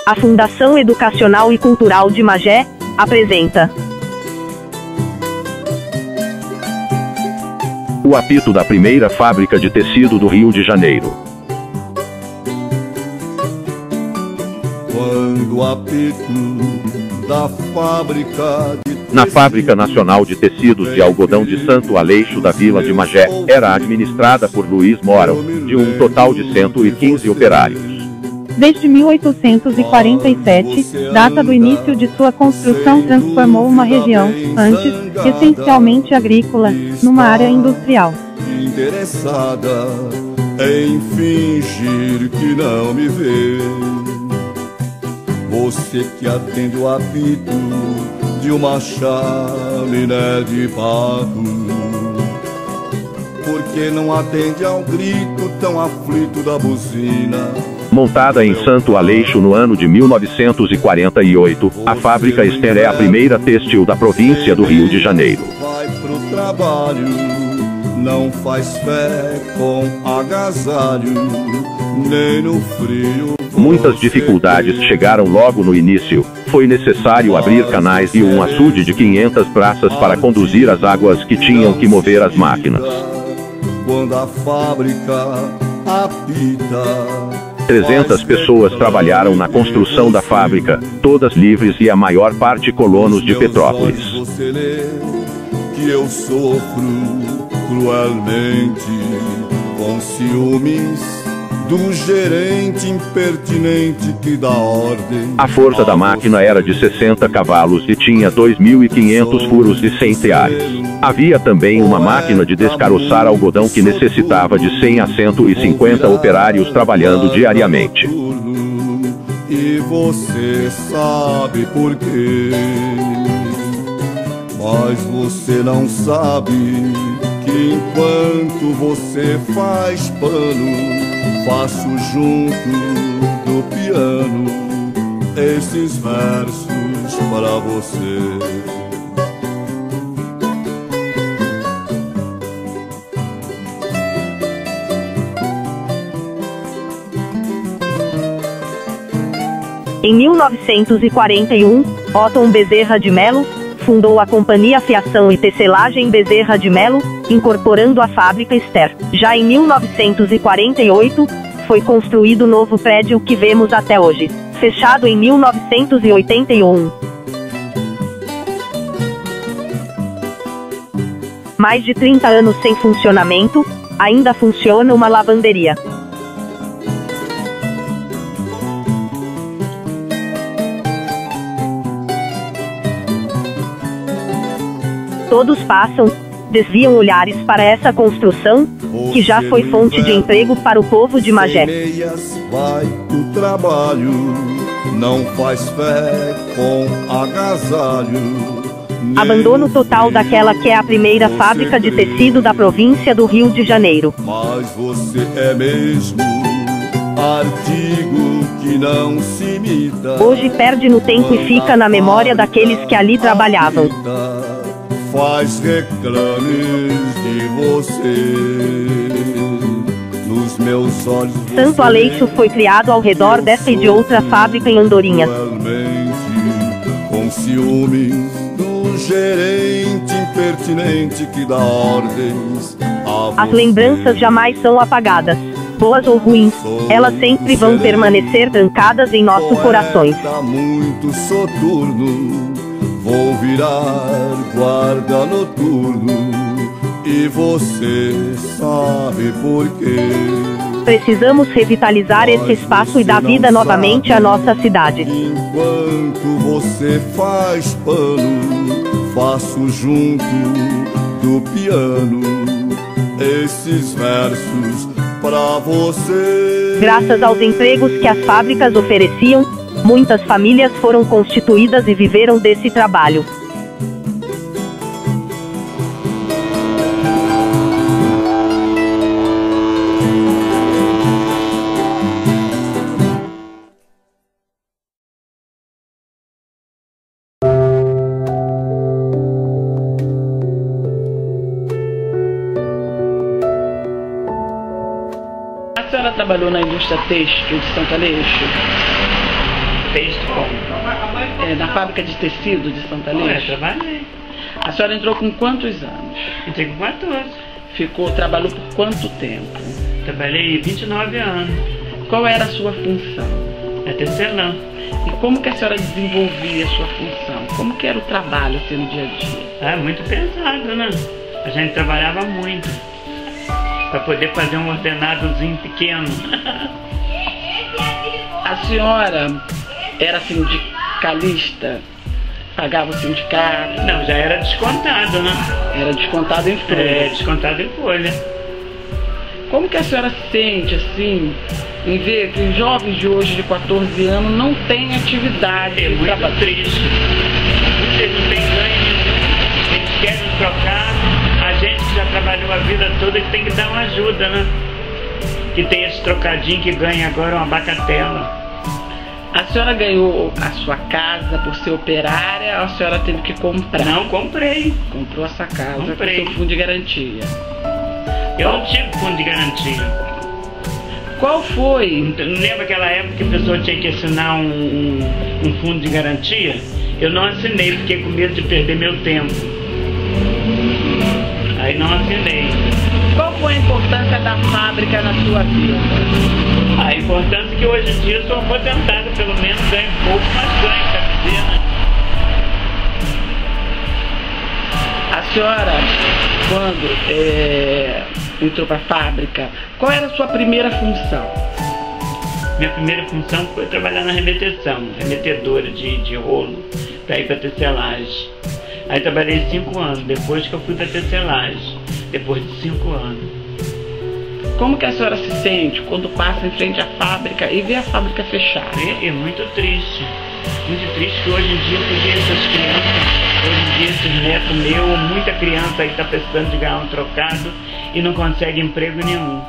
A Fundação Educacional e Cultural de Magé apresenta o apito da primeira fábrica de tecido do Rio de Janeiro. Quando o apito da fábrica de Na Fábrica Nacional de Tecidos de Algodão de Santo Aleixo da Vila de Magé, era administrada por Luiz Moro, de um total de 115 operários. Desde 1847, data do início de sua construção, transformou uma região, antes, essencialmente agrícola, numa área industrial. interessada em fingir que não me vê. Você que atende o apito de uma chaminé de barro, por que não atende ao grito tão aflito da buzina? Montada em Santo Aleixo no ano de 1948, a fábrica Ester é a primeira têxtil da província do Rio de Janeiro. Vai pro trabalho, não faz fé com agasalho, nem no frio. Muitas dificuldades chegaram logo no início. Foi necessário abrir canais e um açude de 500 braças para conduzir as águas que tinham que mover as máquinas. Quando a fábrica apita, 300 pessoas trabalharam na construção da fábrica, todas livres e a maior parte colonos de Petrópolis. você lê que eu sofro cruelmente com ciúmes do gerente impertinente que dá ordem. A força da máquina era de 60 cavalos e tinha 2.500 furos de 100 teares. Havia também uma máquina de descaroçar algodão que necessitava de 100 a 150 operários trabalhando diariamente. E você sabe por quê, mas você não sabe que enquanto você faz pano, faço junto do piano esses versos para você. Em 1941, Otton Bezerra de Melo fundou a Companhia Fiação e Tecelagem Bezerra de Melo, incorporando a fábrica Ester. Já em 1948, foi construído o novo prédio que vemos até hoje, fechado em 1981. Mais de 30 anos sem funcionamento, ainda funciona uma lavanderia. Todos passam, desviam olhares para essa construção, que já foi fonte de emprego para o povo de Magé. Vai pro trabalho, não faz fé com agasalho. Abandono total daquela que é a primeira fábrica de tecido da província do Rio de Janeiro. Mas você é mesmo artigo que não se imita. Hoje perde no tempo e fica na memória daqueles que ali trabalhavam. Faz reclames de você nos meus olhos. Santo Aleixo foi criado ao redor dessa e de outra fábrica em Andorinhas. Com ciúmes do gerente impertinente que dá ordens a As lembranças jamais são apagadas. Boas ou ruins, elas sempre vão permanecer trancadas em nossos corações. Muito soturno, vou virar guarda noturno, e você sabe por quê. Precisamos revitalizar esse espaço e dar vida novamente à nossa cidade. Enquanto você faz pano, faço junto do piano esses versos pra você. Graças aos empregos que as fábricas ofereciam, muitas famílias foram constituídas e viveram desse trabalho. A senhora trabalhou na indústria têxtil de Santo Aleixo? fez como? Na fábrica de tecido de Santa Lígia? Trabalhei. A senhora entrou com quantos anos? Entrei com 14. Trabalhou por quanto tempo? Trabalhei 29 anos. Qual era a sua função? É tecelã. E como que a senhora desenvolvia a sua função? Como que era o trabalho assim no dia a dia? Muito pesado, né? A gente trabalhava muito para poder fazer um ordenadozinho pequeno. A senhora era sindicalista? Pagava o sindicato? Não, já era descontado, né? Era descontado em folha? Descontado em folha. Como que a senhora se sente, assim, em ver que os jovens de hoje, de 14 anos, não têm atividade? É muito triste. Eles não têm ganho nenhum, eles querem trocar. A gente que já trabalhou a vida toda que tem que dar uma ajuda, né? Que tem esse trocadinho que ganha agora uma bacatela. A senhora ganhou a sua casa por ser operária ou a senhora teve que comprar? Não, comprei. Comprou essa casa Comprei. com seu fundo de garantia? Eu não tive fundo de garantia. Qual foi? Lembra aquela época que a pessoa tinha que assinar um fundo de garantia? Eu não assinei, fiquei com medo de perder meu tempo. Aí não assinei. Qual foi a importância da fábrica na sua vida? A importância é que hoje em dia eu sou aposentado, pelo menos ganho pouco, mas ganho, quer dizer, né? A senhora, quando entrou para a fábrica, qual era a sua primeira função? Minha primeira função foi trabalhar na remeteção, remetedora de rolo, para ir para tecelagem. Aí trabalhei 5 anos, depois que eu fui para tecelagem, depois de 5 anos. Como que a senhora se sente quando passa em frente à fábrica e vê a fábrica fechada? É muito triste. Muito triste que hoje em dia você vê essas crianças, hoje em dia esses netos meus, muita criança aí está precisando de ganhar um trocado e não consegue emprego nenhum.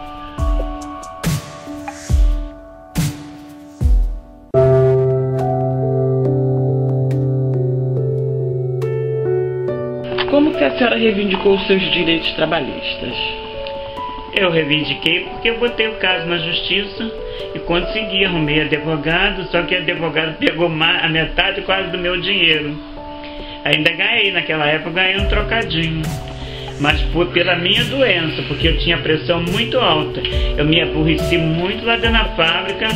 Como que a senhora reivindicou os seus direitos trabalhistas? Eu reivindiquei porque eu botei o caso na justiça e consegui, arrumei advogado, só que o advogado pegou a metade quase do meu dinheiro. Ainda ganhei, naquela época ganhei um trocadinho, mas foi pela minha doença, porque eu tinha pressão muito alta. Eu me aborreci muito lá dentro da fábrica,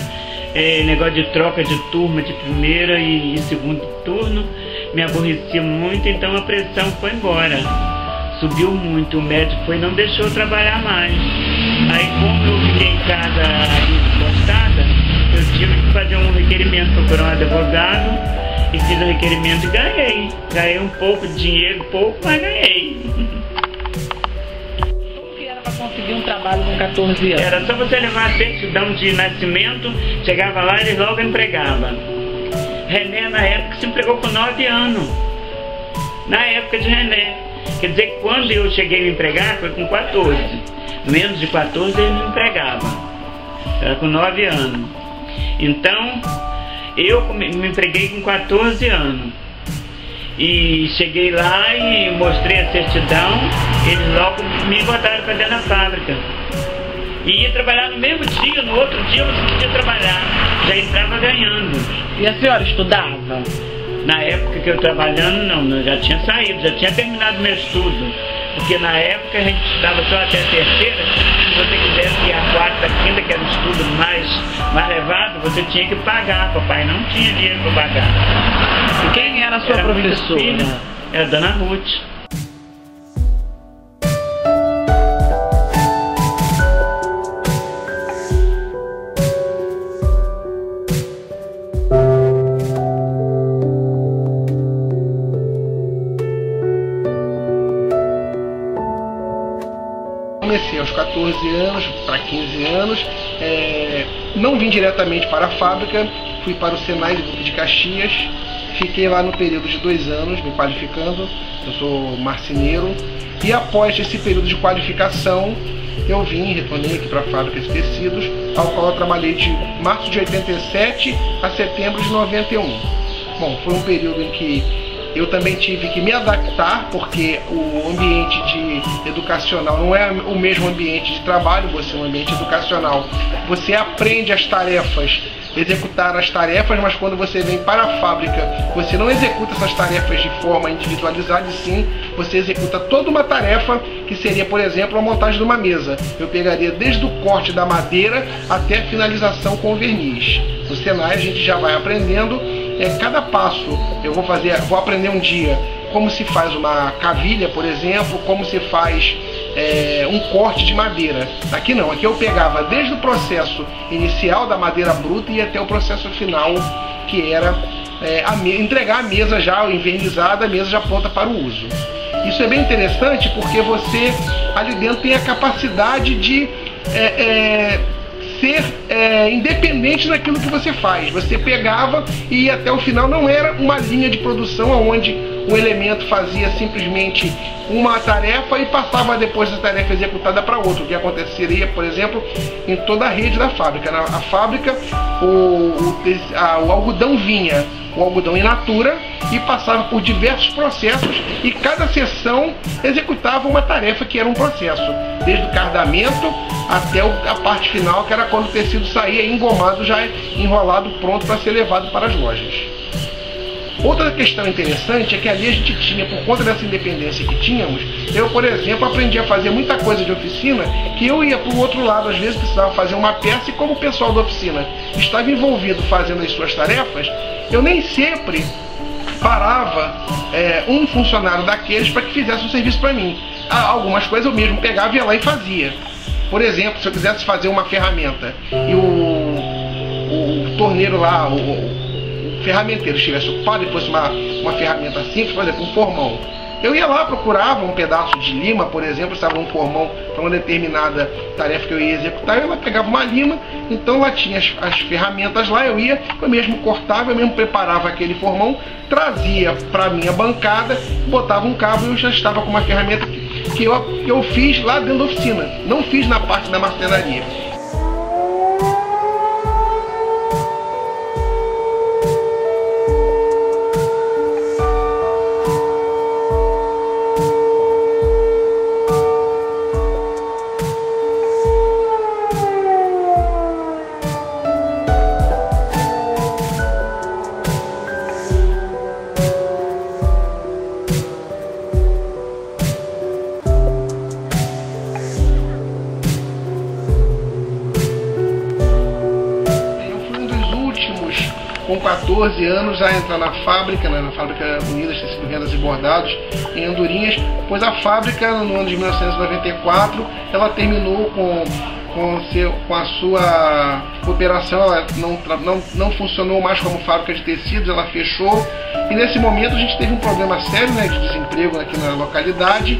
negócio de troca de turma de primeira e segundo turno, me aborreci muito, então a pressão foi embora. Subiu muito, o médico foi e não deixou eu trabalhar mais. Aí como eu fiquei em casa encostada, eu tive que fazer um requerimento, procurar um advogado e fiz o requerimento e ganhei. Ganhei um pouco de dinheiro, pouco, mas ganhei. Como que era para conseguir um trabalho com 14 anos? Era só você levar a certidão de nascimento, chegava lá e eles logo empregavam. René na época se empregou com 9 anos. Na época de René. Quer dizer que quando eu cheguei a me empregar foi com 14. Menos de 14 ele me empregava. Era com 9 anos. Então, eu me empreguei com 14 anos. E cheguei lá e mostrei a certidão, eles logo me botaram para dentro da fábrica. E ia trabalhar no mesmo dia, no outro dia você podia trabalhar. Já entrava ganhando. E a senhora estudava? Na época que eu trabalhando, não, eu já tinha saído, já tinha terminado meu estudo. Porque na época a gente estudava só até a terceira. Se você quisesse ir a quarta, quinta, que era um estudo mais levado, você tinha que pagar. Papai não tinha dinheiro para pagar. E quem era a sua professora? Era a Dona Ruth. Comecei aos 14 anos, para 15 anos, não vim diretamente para a fábrica, fui para o Senai de Caxias, fiquei lá no período de 2 anos, me qualificando, eu sou marceneiro, e após esse período de qualificação, eu retornei aqui para a fábrica de tecidos, ao qual eu trabalhei de março de 87 a setembro de 91. Bom, foi um período em que eu também tive que me adaptar, porque o ambiente educacional não é o mesmo ambiente de trabalho. Você é um ambiente educacional, você aprende as tarefas executar as tarefas, mas quando você vem para a fábrica, você não executa essas tarefas de forma individualizada, e sim, você executa toda uma tarefa que seria, por exemplo, a montagem de uma mesa. Eu pegaria desde o corte da madeira até a finalização com o verniz. No Senai a gente já vai aprendendo cada passo. Eu vou aprender um dia como se faz uma cavilha, por exemplo, como se faz um corte de madeira. Aqui não, aqui eu pegava desde o processo inicial da madeira bruta e até o processo final, que era entregar a mesa já envernizada, a mesa já pronta para o uso. Isso é bem interessante porque você ali dentro tem a capacidade de ser independente daquilo que você faz. Você pegava e ia até o final, não era uma linha de produção onde o elemento fazia simplesmente uma tarefa e passava depois da tarefa executada para outro, o que aconteceria, por exemplo, em toda a rede da fábrica. Na fábrica, o algodão vinha, o algodão in natura, e passava por diversos processos, e cada seção executava uma tarefa que era um processo, desde o cardamento até a parte final, que era quando o tecido saía engomado, já enrolado, pronto para ser levado para as lojas. Outra questão interessante é que ali a gente tinha, por conta dessa independência que tínhamos, eu, por exemplo, aprendi a fazer muita coisa de oficina, que eu ia para o outro lado, às vezes precisava fazer uma peça, e como o pessoal da oficina estava envolvido fazendo as suas tarefas, eu nem sempre parava um funcionário daqueles para que fizesse um serviço para mim. Algumas coisas eu mesmo pegava e ia lá e fazia. Por exemplo, se eu quisesse fazer uma ferramenta e o torneiro lá, o ferramenteiro estivesse ocupado e fosse uma ferramenta simples, por exemplo, um formão, eu ia lá, procurava um pedaço de lima, por exemplo, estava um formão para uma determinada tarefa que eu ia executar, eu lá pegava uma lima, então lá tinha as ferramentas lá, eu mesmo cortava, eu mesmo preparava aquele formão, trazia para a minha bancada, botava um cabo e eu já estava com uma ferramenta que eu fiz lá dentro da oficina, não fiz na parte da marcenaria. Com 14 anos a entrar na fábrica, na Fábrica Unidas Tecidos, Rendas e Bordados, em Andorinhas, pois a fábrica, no ano de 1994, ela terminou com a sua operação, ela não funcionou mais como fábrica de tecidos, ela fechou, e nesse momento a gente teve um problema sério, de desemprego aqui na localidade,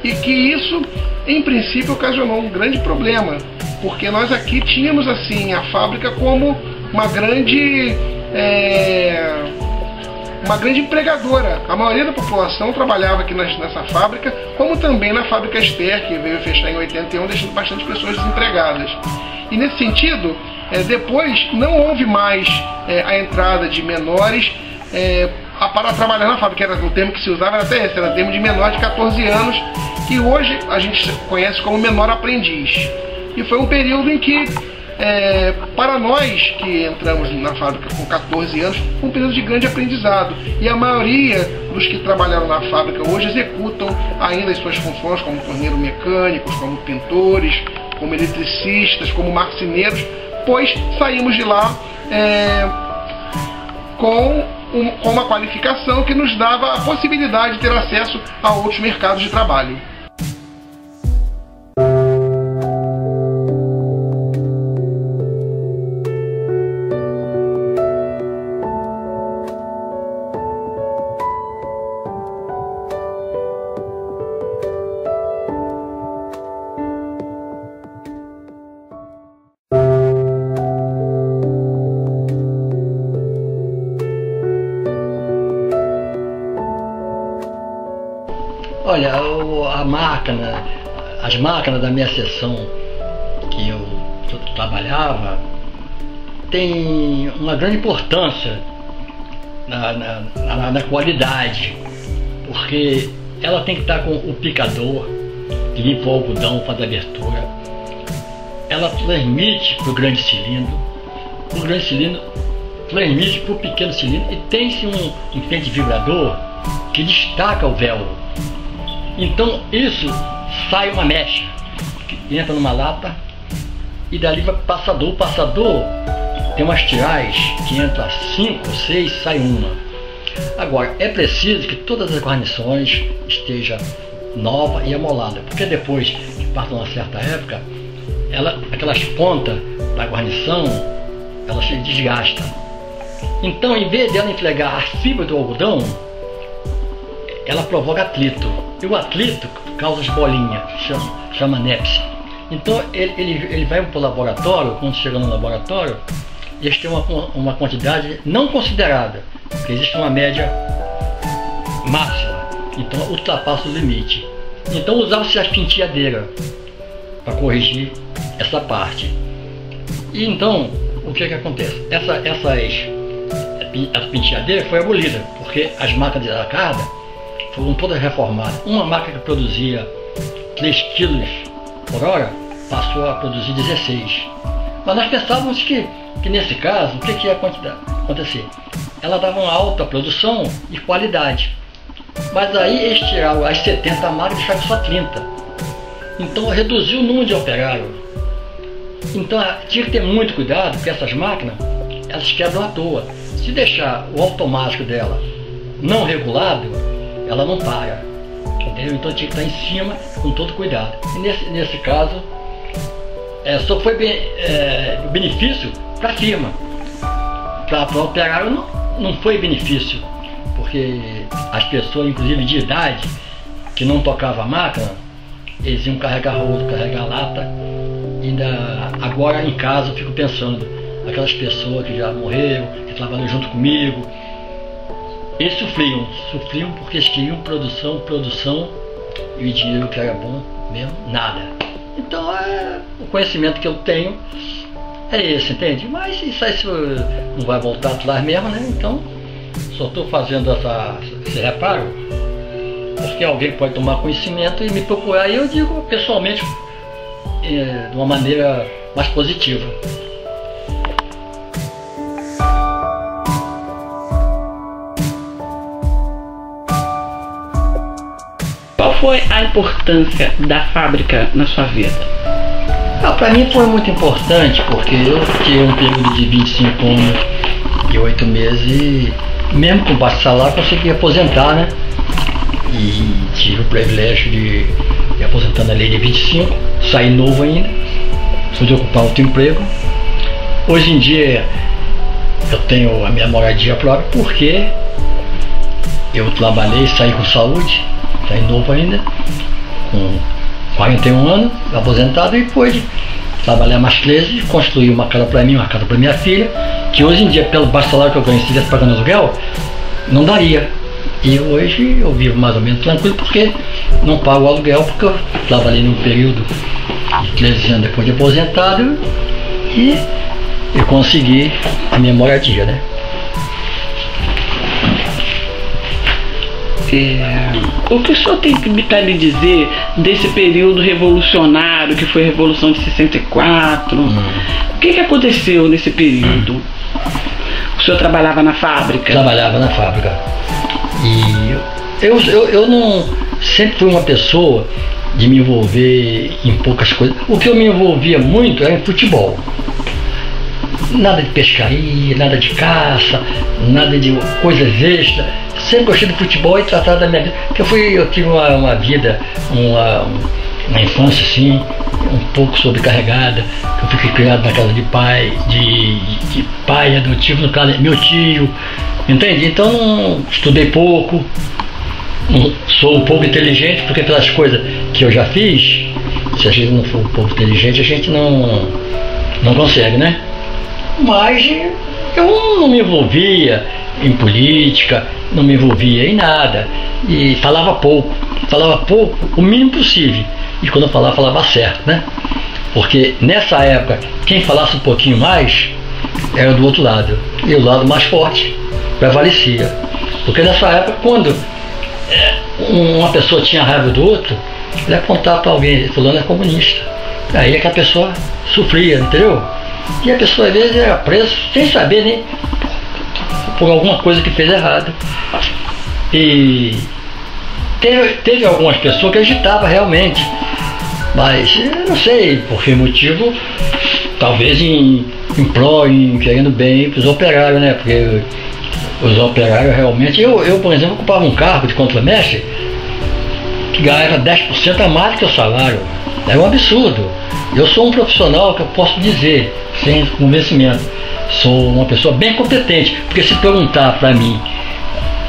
e que isso, em princípio, ocasionou um grande problema, porque nós aqui tínhamos assim a fábrica como uma grande empregadora. A maioria da população trabalhava aqui nessa fábrica, como também na fábrica Ester, que veio fechar em 81, deixando bastante pessoas desempregadas. E nesse sentido, depois não houve mais a entrada de menores para trabalhar na fábrica. O termo que se usava era até esse, era o termo de menor de 14 anos, que hoje a gente conhece como menor aprendiz. E foi um período em que, para nós que entramos na fábrica com 14 anos, foi um período de grande aprendizado. E a maioria dos que trabalharam na fábrica hoje executam ainda as suas funções como torneiro mecânicos, como pintores, como eletricistas, como marceneiros, pois saímos de lá com uma qualificação que nos dava a possibilidade de ter acesso a outros mercados de trabalho. Olha, as máquinas da minha seção que eu trabalhava tem uma grande importância na qualidade, porque ela tem que estar com o picador que limpa o algodão, faz a abertura, ela transmite para o grande cilindro, por grande cilindro, transmite por pequeno cilindro, e tem-se um enfeite vibrador que destaca o véu. Então isso sai uma mecha que entra numa lata e dali vai pro passador. O passador tem umas tirais que entra 5 ou 6, sai uma. Agora é preciso que todas as guarnições estejam nova e amolada, porque depois que passa uma certa época, aquelas pontas da guarnição, ela se desgasta. Então, em vez dela enflegar a fibra do algodão, ela provoca atrito. E o atrito causa as bolinhas, chama nepse. Então, ele vai para o laboratório. Quando chega no laboratório, eles têm uma quantidade não considerada, porque existe uma média máxima. Então ultrapassa o limite. Então usava-se a penteadeira para corrigir essa parte. E então o que acontece? Essa penteadeira foi abolida, porque as máquinas de arcada foram todas reformadas. Uma máquina que produzia 3 kg por hora passou a produzir 16. Mas nós pensávamos que nesse caso, o que ia acontecer? Ela dava uma alta produção e qualidade. Mas aí eles tiraram as 70 máquinas e deixaram só 30. Então reduziu o número de operários. Então tinha que ter muito cuidado, porque essas máquinas, elas quebram à toa. Se deixar o automático dela não regulado, ela não para. Entendeu? Então tinha que estar em cima com todo cuidado. E nesse caso, só foi benefício para a firma. Para o operário não foi benefício. Porque as pessoas, inclusive de idade, que não tocavam a máquina, eles iam carregar rodo, carregar lata. Agora em casa eu fico pensando, aquelas pessoas que já morreram, que trabalham junto comigo, eles sofriam porque eles queriam produção, e o dinheiro que era bom mesmo, nada. Então o conhecimento que eu tenho é esse, entende? Mas isso aí não vai voltar atrás mesmo, né? Então só estou fazendo esse reparo porque alguém pode tomar conhecimento e me procurar, e eu digo pessoalmente de uma maneira mais positiva. Qual foi a importância da fábrica na sua vida? Para mim foi muito importante, porque eu fiquei um período de 25 anos e 8 meses e mesmo com baixo salário consegui aposentar, né? E tive o privilégio de aposentar na lei de 25, saí novo ainda, pude ocupar outro emprego. Hoje em dia eu tenho a minha moradia própria porque eu trabalhei, saí com saúde, saí novo ainda, com 41 anos, aposentado, e pude trabalhar mais 13, construir uma casa para mim, uma casa para minha filha, que hoje em dia, pelo baixo salário que eu ganho, se estivesse pagando aluguel, não daria. E hoje eu vivo mais ou menos tranquilo, porque não pago o aluguel, porque eu trabalhei num período de 13 anos depois de aposentado e eu consegui a minha moradia, né? O que o senhor tem para me dizer desse período revolucionário, que foi a Revolução de 64? O que aconteceu nesse período? O senhor trabalhava na fábrica? Trabalhava na fábrica. E eu não sempre fui uma pessoa de me envolver em poucas coisas. O que eu me envolvia muito era em futebol. Nada de pescaria, nada de caça, nada de coisas extras. Sempre gostei do futebol e tratar da minha vida. Porque eu tive uma vida, uma infância assim, um pouco sobrecarregada. Eu fiquei criado na casa de pai, de pai adotivo, no caso meu tio, entende? Então não estudei pouco, sou um pouco inteligente, porque pelas coisas que eu já fiz, se a gente não for um pouco inteligente, a gente não consegue, né? Mas eu não me envolvia em política, não me envolvia em nada, e falava pouco, o mínimo possível, e quando eu falava certo, né? Porque nessa época, quem falasse um pouquinho mais era do outro lado, e o lado mais forte prevalecia. Porque nessa época, quando uma pessoa tinha raiva do outro, ele ia contar para alguém, fulano é comunista, aí é que a pessoa sofria, entendeu? E a pessoa às vezes era presa sem saber nem por alguma coisa que fez errado. E teve algumas pessoas que agitavam realmente, mas eu não sei por que motivo, talvez em pró, querendo bem para os operários, né? Porque os operários realmente, eu por exemplo, ocupava um cargo de contramestre que ganhava 10% a mais que o salário. Era um absurdo. Eu sou um profissional que eu posso dizer, sem convencimento, sou uma pessoa bem competente, porque se perguntar para mim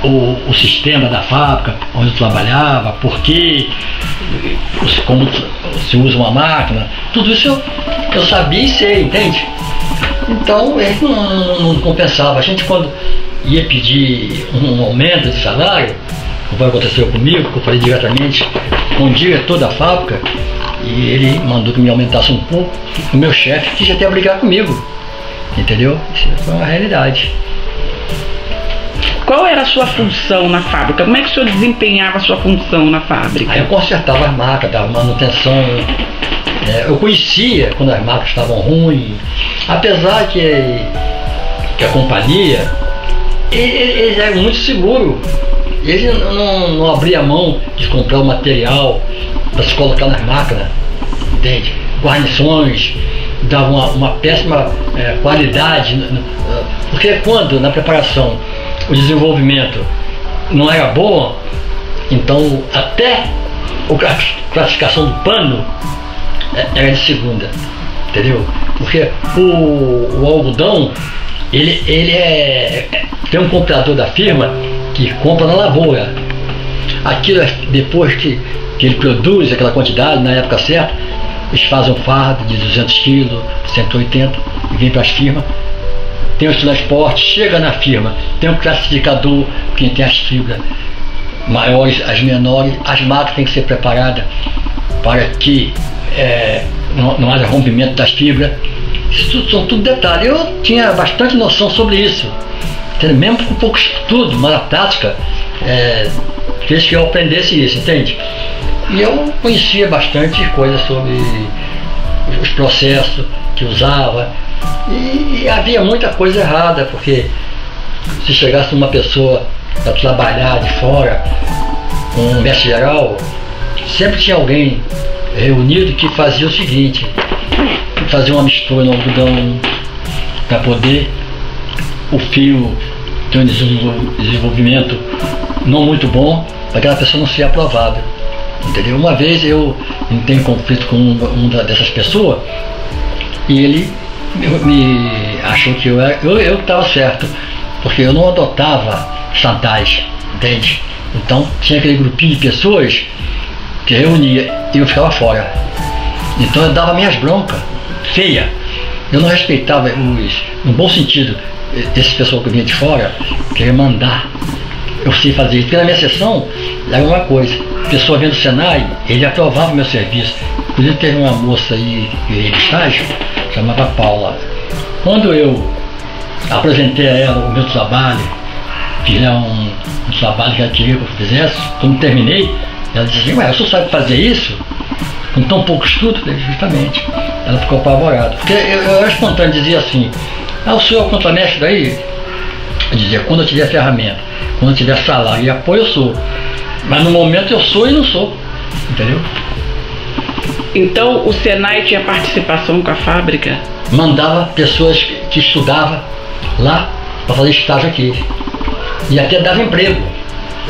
o sistema da fábrica, onde eu trabalhava, por quê, como se usa uma máquina, tudo isso eu sabia e sei, entende? Então não compensava. A gente, quando ia pedir um aumento de salário, como aconteceu comigo, que eu falei diretamente com o diretor da fábrica, e ele mandou que me aumentasse um pouco, o meu chefe quis até brigar comigo, entendeu? Isso foi uma realidade. Qual era a sua função na fábrica? Como é que o senhor desempenhava a sua função na fábrica? Aí eu consertava as máquinas, dava manutenção. Eu conhecia quando as máquinas estavam ruins, apesar que a companhia, eles eram muito seguros. Eles não abriam mão de comprar o material para se colocar nas máquinas, entende? Guarnições, davam uma péssima qualidade, porque quando na preparação o desenvolvimento não era bom, então até a classificação do pano era de segunda, entendeu? Porque o algodão, ele tem um comprador da firma que compra na lavoura. Aquilo, depois que ele produz aquela quantidade, na época certa, eles fazem um fardo de 200 kg, 180, e vem para as firmas. Tem os transportes, chega na firma, tem um classificador, quem tem as fibras maiores, as menores, as máquinas têm que ser preparadas para que não haja rompimento das fibras. Isso são tudo detalhes. Eu tinha bastante noção sobre isso, entende? Mesmo com pouco estudo, mas a prática fez que eu aprendesse isso, entende? E eu conhecia bastante coisas sobre os processos que usava, e havia muita coisa errada, porque se chegasse uma pessoa para trabalhar de fora, um mestre geral, sempre tinha alguém reunido que fazia o seguinte: fazia uma mistura no algodão para poder o fio ter um desenvolvimento não muito bom, para aquela pessoa não ser aprovada, entendeu? Uma vez eu entrei em conflito com uma dessas pessoas, e ele me achou que eu estava certo, porque eu não adotava chantagem, entende? Então tinha aquele grupinho de pessoas que reunia e eu ficava fora. Então eu dava minhas broncas feia. Eu não respeitava no bom sentido, essas pessoas que vinham de fora, queria mandar eu sei fazer isso. Porque na minha sessão era uma coisa, a pessoa vendo o Senai, ele aprovava o meu serviço. Inclusive teve uma moça aí de estágio, chamava Paula. Quando eu apresentei a ela o meu trabalho, fiz um trabalho que ela queria que eu fizesse, quando terminei, ela disse assim: mas você sabe fazer isso? Com tão pouco estudo? Justamente. Ela ficou apavorada. Porque eu era espontâneo, dizia assim: o senhor é o contramestre daí? Eu dizia: quando eu tiver ferramenta, quando eu tiver salário e apoio, eu sou. Mas no momento eu sou e não sou. Entendeu? Então o Senai tinha participação com a fábrica? Mandava pessoas que estudavam lá para fazer estágio aqui. E até dava emprego.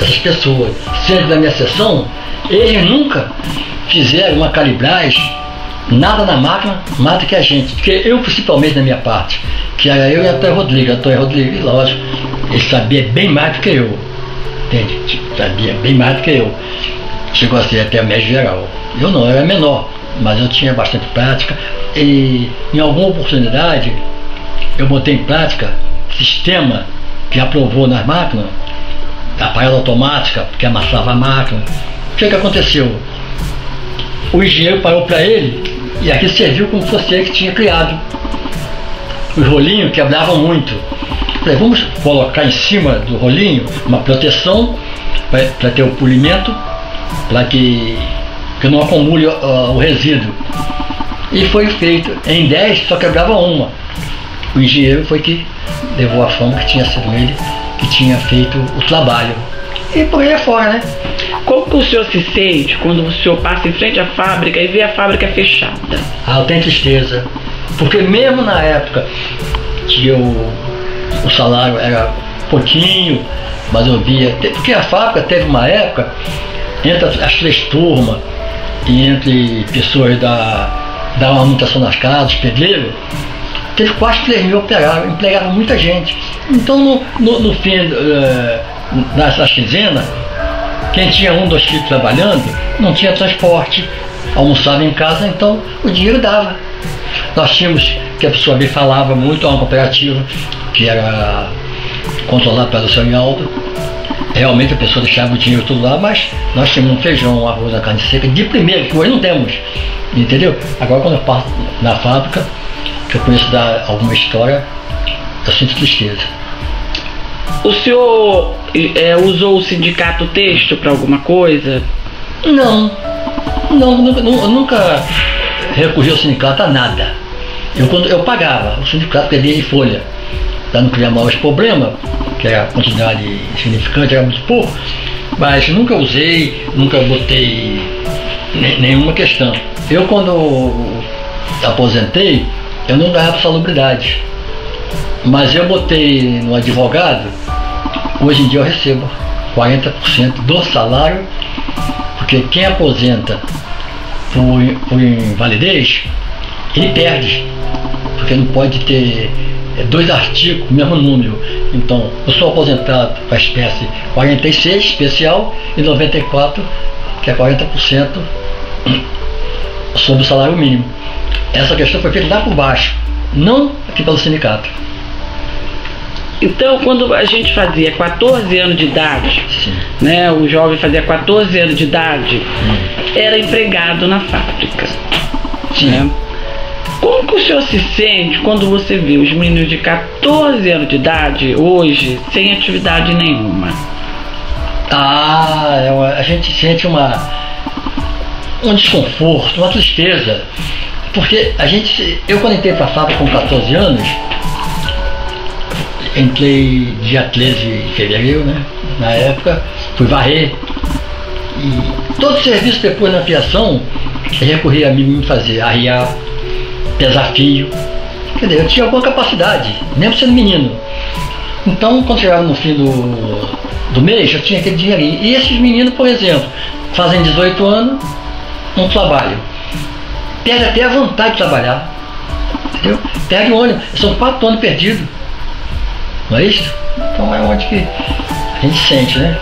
Essas pessoas, sendo da minha sessão, eles nunca fizeram uma calibragem, nada na máquina, mais do que a gente. Porque eu, principalmente na minha parte, que era eu e Antônio Rodrigues, lógico, ele sabia bem mais do que eu. Entende? Sabia bem mais do que eu. Chegou a ser até médio geral. Eu não, eu era menor, mas eu tinha bastante prática. E em alguma oportunidade eu botei em prática sistema que aprovou nas máquinas, a parada automática, que amassava a máquina. O que aconteceu? O engenheiro parou para ele e aqui serviu como se fosse ele que tinha criado. Os rolinhos quebravam muito. Falei: vamos colocar em cima do rolinho uma proteção para ter o polimento, para que não acumule o resíduo. e foi feito em 10, só quebrava uma. O engenheiro foi que levou a fama que tinha sido ele que tinha feito o trabalho. E por aí afora, né? Como que o senhor se sente quando o senhor passa em frente à fábrica e vê a fábrica fechada? Ah, eu tenho tristeza. Porque mesmo na época que o salário era pouquinho, mas eu via... Porque a fábrica teve uma época, entre as 3 turmas, e entre pessoas da manutenção das casas, pedreiro, teve quase 3 mil operários, empregava muita gente. Então, no fim das quinzenas, quem tinha 1, 2 filhos trabalhando, não tinha transporte, almoçava em casa, então o dinheiro dava. Nós tínhamos, que a pessoa me falava muito, uma cooperativa que era controlada pelo seu Aldo. Realmente a pessoa deixava o dinheiro tudo lá, mas nós tínhamos um feijão, um arroz, uma carne seca de primeiro, que hoje não temos, entendeu? Agora quando eu parto na fábrica, que eu conheço dar alguma história, eu sinto tristeza. O senhor usou o sindicato têxtil para alguma coisa? Não, nunca recorri ao sindicato a nada. Eu pagava o sindicato, perdia em folha, para não criar maiores problemas, que era a quantidade significante, era muito pouco, mas nunca usei, nunca botei nenhuma questão. Eu, quando aposentei, eu não ganhava salubridade, mas eu botei no advogado. Hoje em dia eu recebo 40% do salário, porque quem aposenta por invalidez, ele perde, porque não pode ter 2 artigos com o mesmo número. Então, eu sou aposentado com a espécie 46 especial e 94, que é 40% sobre o salário mínimo. Essa questão foi feita lá por baixo, não aqui pelo sindicato. Então, quando a gente fazia 14 anos de idade, né, o jovem fazia 14 anos de idade, era empregado na fábrica. Né? Como que o senhor se sente quando você vê os meninos de 14 anos de idade, hoje, sem atividade nenhuma? A gente sente um desconforto, uma tristeza. Porque eu quando entrei para a fábrica com 14 anos, entrei dia 13 de fevereiro, né? Na época, fui varrer. E todo o serviço depois na fiação, eu recorri a mim me fazer, arriar, pesar fio. Quer dizer, eu tinha alguma capacidade, mesmo sendo menino. Então, quando chegava no fim do mês, eu tinha aquele dinheirinho. E esses meninos, por exemplo, fazem 18 anos, não trabalham. Perde até a vontade de trabalhar. Entendeu? Perde o ônibus. São 4 anos perdidos. Não é isso? Então é onde que a gente sente, né?